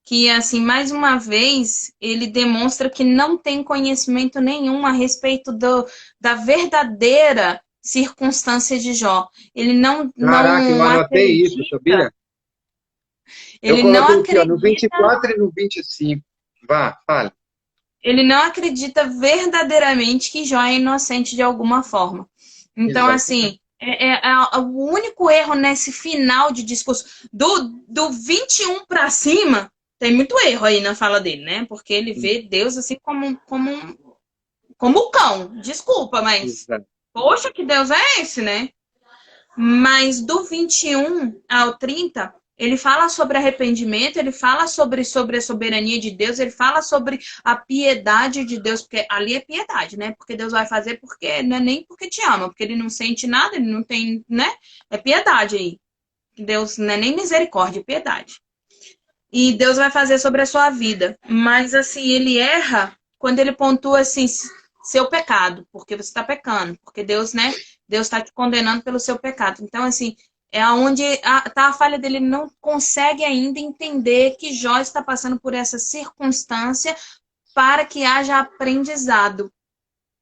que, assim, mais uma vez, ele demonstra que não tem conhecimento nenhum a respeito da verdadeira circunstância de Jó. Ele Caraca, eu anotei isso, sabia? Ele não acredita aqui, ó, no 24 e no 25. Vá, fale. Ele não acredita verdadeiramente que Jó é inocente de alguma forma. Então, assim, o único erro nesse final de discurso, do 21 para cima, tem muito erro aí na fala dele, né? Porque ele vê Deus assim como cão. Desculpa, mas poxa, que Deus é esse, né? Mas do 21 ao 30, Ele fala sobre arrependimento, ele fala sobre a soberania de Deus, ele fala sobre a piedade de Deus, porque ali é piedade, né? Porque Deus vai fazer porque não é nem porque te ama, porque ele não sente nada, ele não tem, né? É piedade aí. Deus não é nem misericórdia, é piedade. E Deus vai fazer sobre a sua vida. Mas assim, ele erra quando ele pontua assim, seu pecado, porque você está pecando, porque Deus, né? Deus está te condenando pelo seu pecado. Então, assim, é onde tá a falha dele. Ele não consegue ainda entender que Jó está passando por essa circunstância para que haja aprendizado,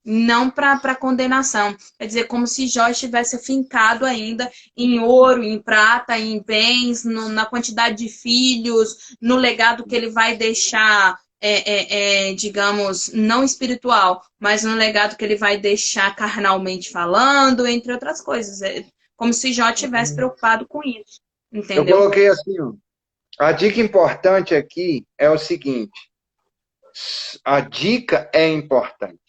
não para condenação. Quer dizer, como se Jó estivesse afincado ainda em ouro, em prata, em bens, na quantidade de filhos, no legado que ele vai deixar, digamos, não espiritual, mas no legado que ele vai deixar carnalmente falando, entre outras coisas. É como se Jó estivesse preocupado com isso, Eu entendeu? coloquei assim, ó, a dica importante aqui é o seguinte, a dica é importante.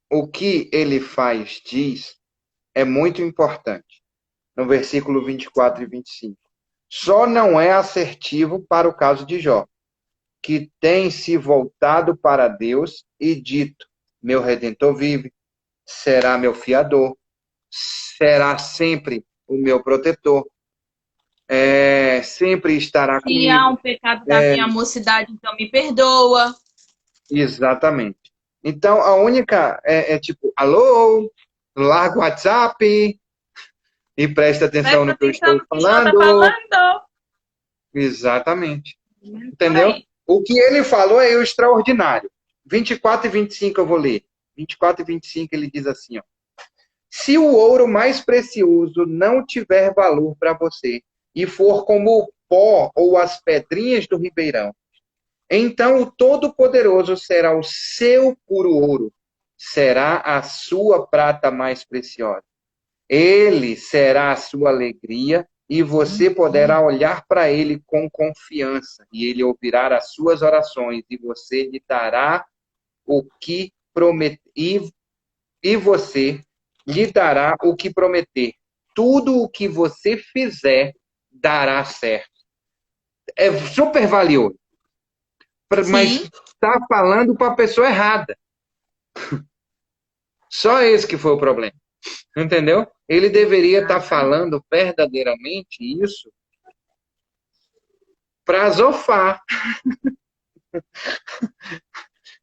O que ele faz, diz, é muito importante. No versículo 24 e 25. Só não é assertivo para o caso de Jó, que tem se voltado para Deus e dito, meu Redentor vive, será meu fiador, será sempre o meu protetor, sempre estará Se há um comigo. pecado da minha mocidade, então me perdoa. Exatamente. Então, a única tipo, alô, larga o WhatsApp e presta atenção Presta no que eu atenção estou no que Jó está falando. falando. Exatamente. Por Entendeu? aí. O que ele falou é o extraordinário. 24 e 25 eu vou ler. 24 e 25 ele diz assim, ó. Se o ouro mais precioso não tiver valor para você e for como o pó ou as pedrinhas do ribeirão, então o Todo-Poderoso será o seu puro ouro, será a sua prata mais preciosa. Ele será a sua alegria e você poderá olhar para ele com confiança e ele ouvirá as suas orações e você lhe dará o que prometer e você lhe dará o que prometer. Tudo o que você fizer dará certo. É super valioso, mas Sim. está falando para a pessoa errada. Só esse que foi o problema. Entendeu? Ele deveria estar falando verdadeiramente isso para Zofar.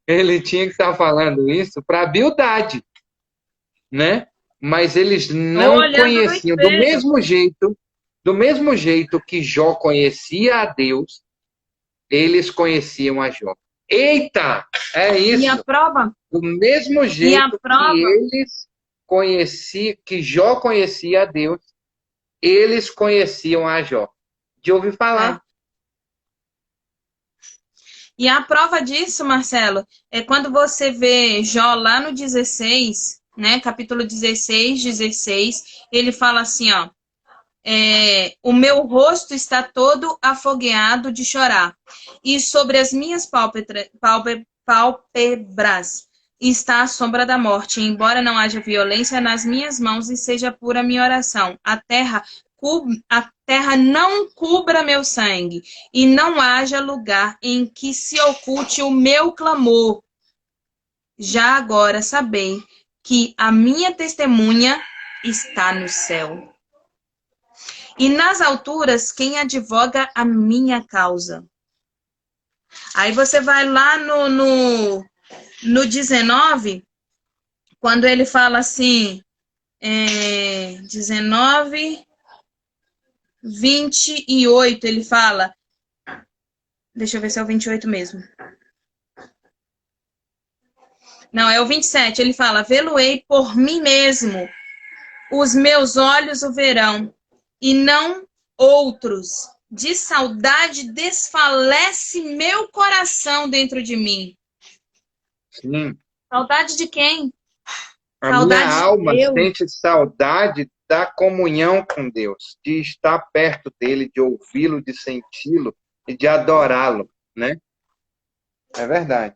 Ele tinha que estar falando isso para Bildade, né? Mas eles Ou não olhando no conheciam espelho. do mesmo jeito que Jó conhecia a Deus, eles conheciam a Jó. Eita, é E a isso. prova? Do mesmo E a jeito que prova? eles conheciam, que Jó conhecia a Deus, eles conheciam a Jó. De ouvir É. falar. E a prova disso, Marcelo, é quando você vê Jó lá no 16, né? Capítulo 16, 16, ele fala assim, ó. O meu rosto está todo afogueado de chorar, e sobre as minhas pálpebras está a sombra da morte. Embora não haja violência nas minhas mãos e seja pura a minha oração, a terra não cubra meu sangue, e não haja lugar em que se oculte o meu clamor. Já agora sabei que a minha testemunha está no céu. E nas alturas, quem advoga a minha causa? Aí você vai lá no 19, quando ele fala assim, 19, 28, ele fala, deixa eu ver se é o 28 mesmo. Não, é o 27, ele fala, vê-lo-ei por mim mesmo, os meus olhos o verão, e não outros. De saudade desfalece meu coração dentro de mim. Sim. Saudade de quem? A minha Saudade de alma Deus. sente saudade da comunhão com Deus, de estar perto dele, de ouvi-lo, de senti-lo e de adorá-lo, né? É verdade.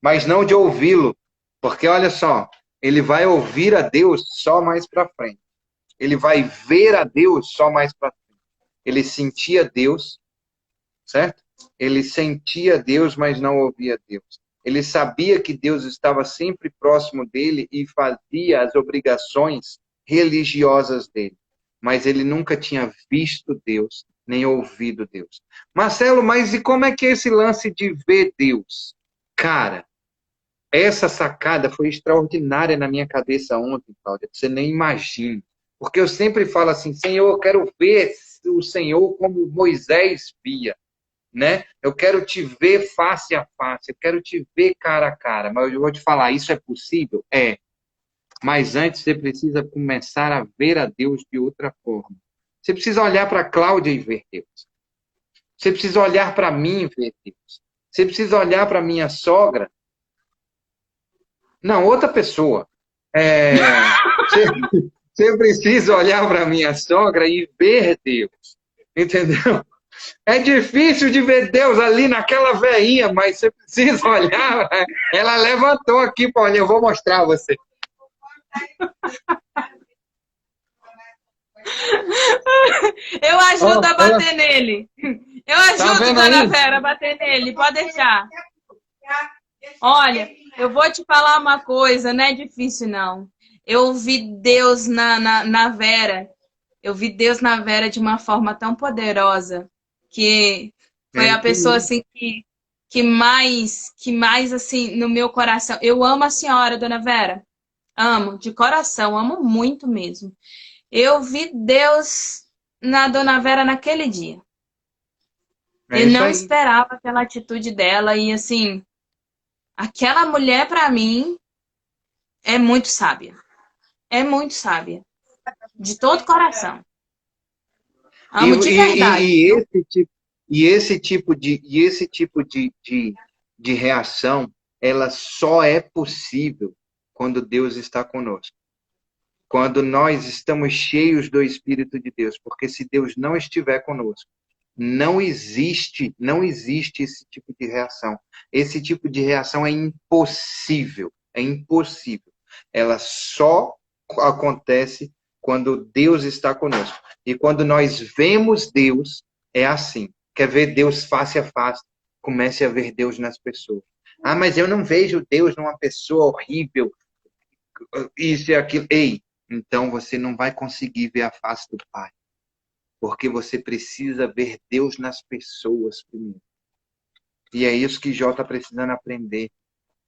Mas não de ouvi-lo, porque olha só, ele vai ouvir a Deus só mais para frente. Ele vai ver a Deus só mais para frente. Ele sentia Deus, certo? Ele sentia Deus, mas não ouvia Deus. Ele sabia que Deus estava sempre próximo dele e fazia as obrigações religiosas dele. Mas ele nunca tinha visto Deus, nem ouvido Deus. Marcelo, mas e como é que é esse lance de ver Deus? Cara, essa sacada foi extraordinária na minha cabeça ontem, Cláudia. Você nem imagina. Porque eu sempre falo assim, Senhor, eu quero ver o Senhor como Moisés via, né? Eu quero te ver face a face, eu quero te ver cara a cara. Mas eu vou te falar, isso é possível? É. Mas antes você precisa começar a ver a Deus de outra forma. Você precisa olhar para a Cláudia e ver Deus. Você precisa olhar para mim e ver Deus. Você precisa olhar para minha sogra. Não, outra pessoa. Você precisa olhar para minha sogra e ver Deus. Entendeu? É difícil de ver Deus ali naquela veinha, mas você precisa olhar. Ela levantou aqui para olhar. Eu vou mostrar a você. Eu ajudo a bater nele. Eu ajudo, vendo dona aí? Vera, a bater nele. Pode deixar. Olha, eu vou te falar uma coisa, não é difícil, não. Eu vi Deus na Vera. Eu vi Deus na Vera de uma forma tão poderosa que foi a pessoa assim que mais assim no meu coração. Eu amo a senhora, dona Vera. Amo, de coração, amo muito mesmo. Eu vi Deus na dona Vera naquele dia. É Eu isso não aí. esperava aquela atitude dela e assim, aquela mulher para mim é muito sábia. É muito sábia. De todo coração. Amo de verdade. Esse tipo de reação, ela só é possível quando Deus está conosco. Quando nós estamos cheios do Espírito de Deus. Porque se Deus não estiver conosco, não existe esse tipo de reação. Esse tipo de reação é impossível. É impossível. Ela só acontece quando Deus está conosco. E quando nós vemos Deus, é assim. Quer ver Deus face a face? Comece a ver Deus nas pessoas. Ah, mas eu não vejo Deus numa pessoa horrível. Isso e aquilo. Ei, então você não vai conseguir ver a face do Pai. Porque você precisa ver Deus nas pessoas primeiro. E é isso que Jó está precisando aprender.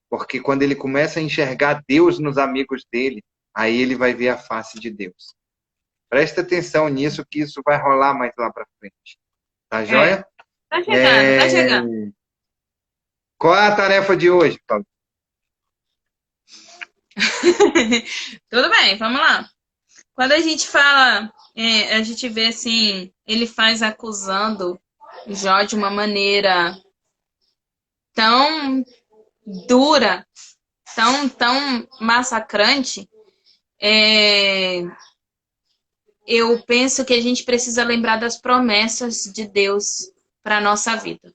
Porque quando ele começa a enxergar Deus nos amigos dele, aí ele vai ver a face de Deus. Presta atenção nisso, que isso vai rolar mais lá para frente. Tá joia? Tá chegando, tá chegando. Qual é a tarefa de hoje, Paulo? Tudo bem, vamos lá. Quando a gente fala, a gente vê assim, ele faz acusando Jó de uma maneira tão dura, tão massacrante. Eu penso que a gente precisa lembrar das promessas de Deus para a nossa vida.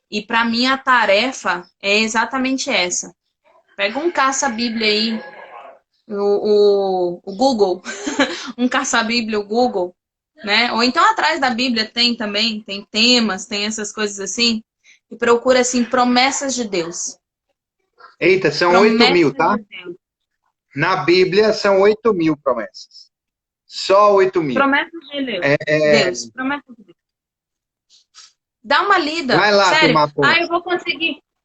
E para mim a tarefa é exatamente essa. Pega um caça-bíblia aí, o Google, um caça-bíblia, o Google, né? Ou então atrás da Bíblia tem também, tem temas, tem essas coisas assim. E procura assim, promessas de Deus. Eita, são Promessas 8.000, tá? de Deus. Na Bíblia são 8.000 promessas. Só 8.000. Promessas de Deus. Deus, promessas de Deus. Dá uma lida. Vai lá, sério. tomar conta.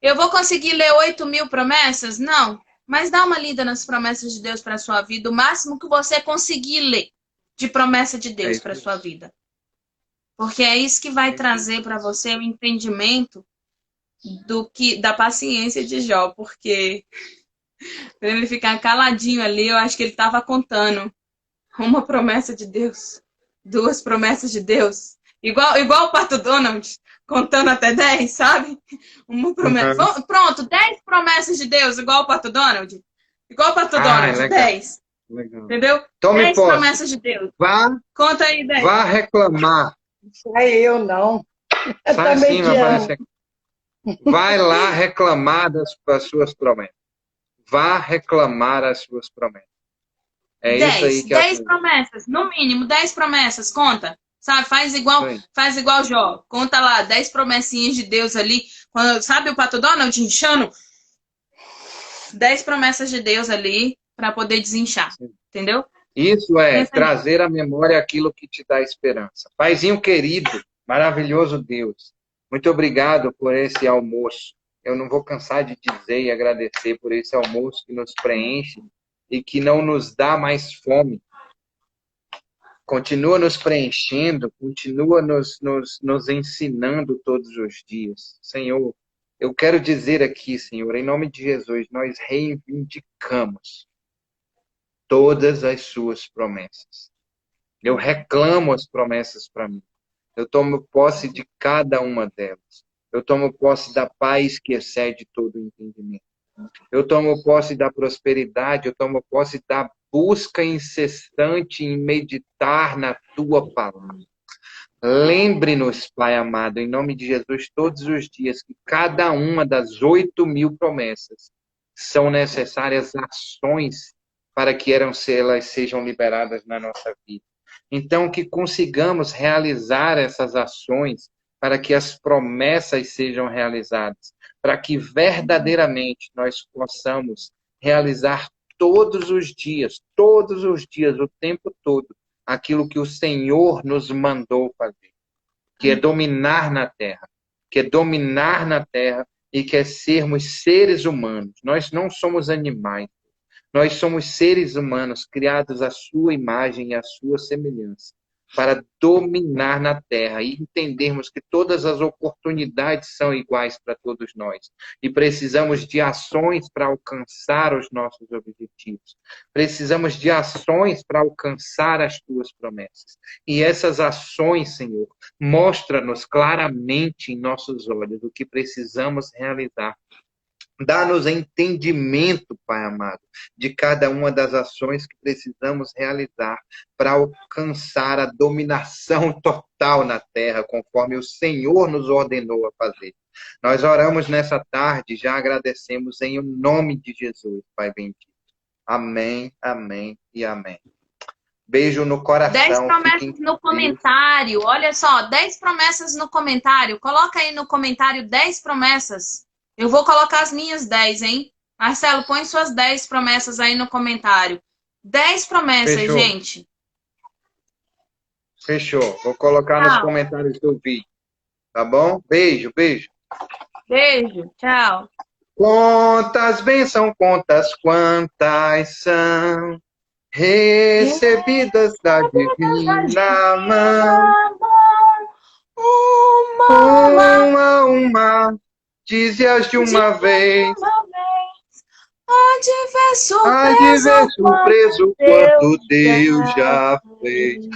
Eu vou conseguir ler 8.000 promessas? Não. Mas dá uma lida nas promessas de Deus para sua vida, o máximo que você conseguir ler de promessa de Deus para sua vida. Porque é isso que vai trazer para você o entendimento da paciência de Jó, porque para ele ficar caladinho ali, eu acho que ele estava contando uma promessa de Deus, 2 promessas de Deus, igual o Pato Donald, contando até 10, sabe? Uma promessa. Uhum. Pronto, 10 promessas de Deus, igual o Pato Donald. Igual o Pato Donald, legal. 10. Legal. Entendeu? Tome 10 posse. promessas de Deus. Conta aí 10. Vá reclamar. Sai eu não. Eu Sai também sim, te amo. aparece aqui. Vai lá reclamar das suas promessas. Vá reclamar as suas promessas. É 10, isso aí que 10 promessas, no mínimo, 10 promessas, conta. Sabe? Faz igual Jó. Conta lá 10 promessinhas de Deus ali. Quando, sabe o Pato Donald inchando? 10 promessas de Deus ali para poder desinchar. Entendeu? Isso é Pensa trazer à memória aquilo que te dá esperança. Paizinho querido, maravilhoso Deus, muito obrigado por esse almoço. Eu não vou cansar de dizer e agradecer por esse almoço que nos preenche e que não nos dá mais fome. Continua nos preenchendo, continua nos ensinando todos os dias. Senhor, eu quero dizer aqui, Senhor, em nome de Jesus, nós reivindicamos todas as suas promessas. Eu reclamo as promessas para mim. Eu tomo posse de cada uma delas. Eu tomo posse da paz que excede todo o entendimento. Eu tomo posse da prosperidade, eu tomo posse da busca incessante em meditar na tua palavra. Lembre-nos, Pai amado, em nome de Jesus, todos os dias, que cada uma das 8.000 promessas são necessárias ações para que elas sejam liberadas na nossa vida. Então, que consigamos realizar essas ações para que as promessas sejam realizadas, para que verdadeiramente nós possamos realizar todos os dias, o tempo todo, aquilo que o Senhor nos mandou fazer, que é dominar na terra, e que é sermos seres humanos. Nós não somos animais. Nós somos seres humanos criados à sua imagem e à sua semelhança, para dominar na terra e entendermos que todas as oportunidades são iguais para todos nós. E precisamos de ações para alcançar os nossos objetivos. Precisamos de ações para alcançar as tuas promessas. E essas ações, Senhor, mostra-nos claramente em nossos olhos o que precisamos realizar. Dá-nos entendimento, Pai amado, de cada uma das ações que precisamos realizar para alcançar a dominação total na terra, conforme o Senhor nos ordenou a fazer. Nós oramos nessa tarde, já agradecemos em nome de Jesus, Pai bendito. Amém, amém e amém. Beijo no coração. 10 promessas no comentário. Olha só, 10 promessas no comentário. Coloca aí no comentário 10 promessas. Eu vou colocar as minhas 10, hein? Marcelo, põe suas 10 promessas aí no comentário. 10 promessas, Fechou. gente. Fechou. Vou colocar nos comentários do vídeo. Tá bom? Beijo, beijo. Beijo, tchau. Quantas bênçãos, quantas são recebidas da divina mão. Uma. Dize-as de uma vez. Há de ver surpreso quanto Deus já fez.